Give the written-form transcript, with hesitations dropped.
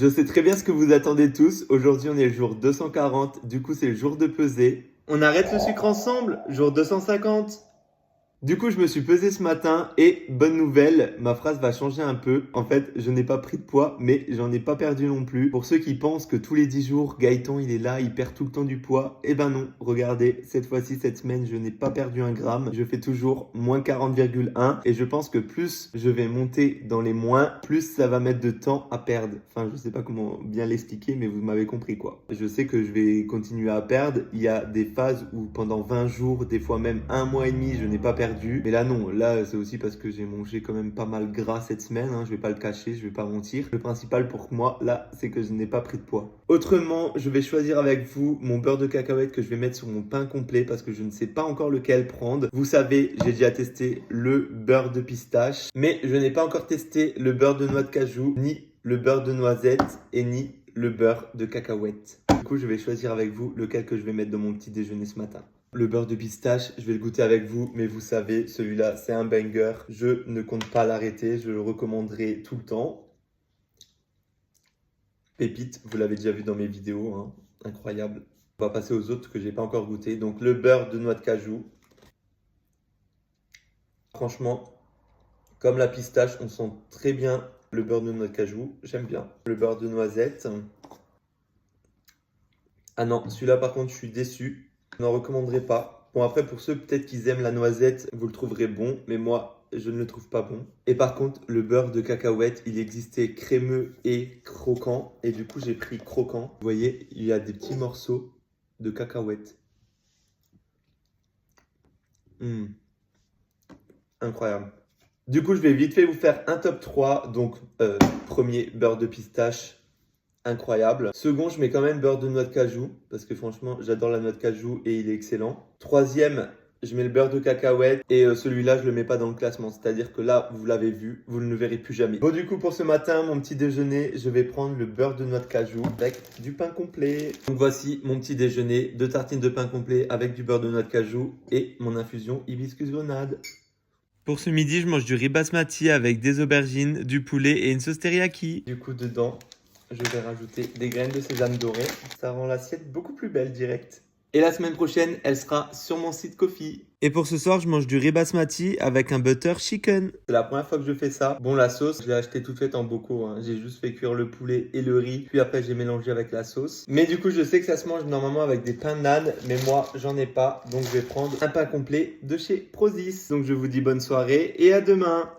Je sais très bien ce que vous attendez tous. Aujourd'hui, on est le jour 240. Du coup, c'est le jour de peser. On arrête le sucre ensemble, jour 250. Du coup, je me suis pesé ce matin et bonne nouvelle, ma phrase va changer un peu. En fait, je n'ai pas pris de poids, mais j'en ai pas perdu non plus. Pour ceux qui pensent que tous les 10 jours, Gaëtan il est là, il perd tout le temps du poids, eh ben non, regardez, cette fois-ci, cette semaine, je n'ai pas perdu un gramme. Je fais toujours moins 40,1 et je pense que plus je vais monter dans les moins, plus ça va mettre de temps à perdre. Enfin, je sais pas comment bien l'expliquer, mais vous m'avez compris quoi. Je sais que je vais continuer à perdre. Il y a des phases où pendant 20 jours, des fois même un mois et demi, je n'ai pas perdu. Mais là non, là c'est aussi parce que j'ai mangé quand même pas mal gras cette semaine, hein. Je vais pas le cacher, je vais pas mentir. Le principal pour moi là, c'est que je n'ai pas pris de poids. Autrement, je vais choisir avec vous mon beurre de cacahuète que je vais mettre sur mon pain complet parce que je ne sais pas encore lequel prendre. Vous savez, j'ai déjà testé le beurre de pistache, mais je n'ai pas encore testé le beurre de noix de cajou, ni le beurre de noisette et ni le beurre de cacahuète. Du coup, je vais choisir avec vous lequel que je vais mettre dans mon petit déjeuner ce matin. Le beurre de pistache, je vais le goûter avec vous, mais vous savez, celui-là, c'est un banger. Je ne compte pas l'arrêter, je le recommanderai tout le temps. Pépite, vous l'avez déjà vu dans mes vidéos, hein. Incroyable. On va passer aux autres que j'ai pas encore goûté. Donc le beurre de noix de cajou. Franchement, comme la pistache, on sent très bien le beurre de noix de cajou. J'aime bien. Le beurre de noisette. Ah non, celui-là par contre, je suis déçu. Je n'en recommanderais pas. Bon, après, pour ceux peut-être qui aiment la noisette, vous le trouverez bon, mais moi, je ne le trouve pas bon. Et par contre, le beurre de cacahuète, il existait crémeux et croquant. Et du coup, j'ai pris croquant. Vous voyez, il y a des petits morceaux de cacahuète. Incroyable. Du coup, je vais vite fait vous faire un top 3. Donc, premier, beurre de pistache. Incroyable. Second, je mets quand même beurre de noix de cajou parce que franchement, j'adore la noix de cajou et il est excellent. Troisième, je mets le beurre de cacahuète et celui-là, je le mets pas dans le classement. C'est-à-dire que là, vous l'avez vu, vous ne le verrez plus jamais. Bon, du coup, pour ce matin, mon petit déjeuner, je vais prendre le beurre de noix de cajou avec du pain complet. Donc voici mon petit déjeuner, 2 tartines de pain complet avec du beurre de noix de cajou et mon infusion hibiscus grenade. Pour ce midi, je mange du riz basmati avec des aubergines, du poulet et une sauce teriyaki. Du coup, dedans, je vais rajouter des graines de sésame dorées. Ça rend l'assiette beaucoup plus belle direct. Et la semaine prochaine, elle sera sur mon site Ko-fi. Et pour ce soir, je mange du riz basmati avec un butter chicken. C'est la première fois que je fais ça. Bon, la sauce, je l'ai achetée toute faite en bocaux, hein. J'ai juste fait cuire le poulet et le riz. Puis après, j'ai mélangé avec la sauce. Mais du coup, je sais que ça se mange normalement avec des pains d'âne. Mais moi, j'en ai pas. Donc, je vais prendre un pain complet de chez Prozis. Donc, je vous dis bonne soirée et à demain.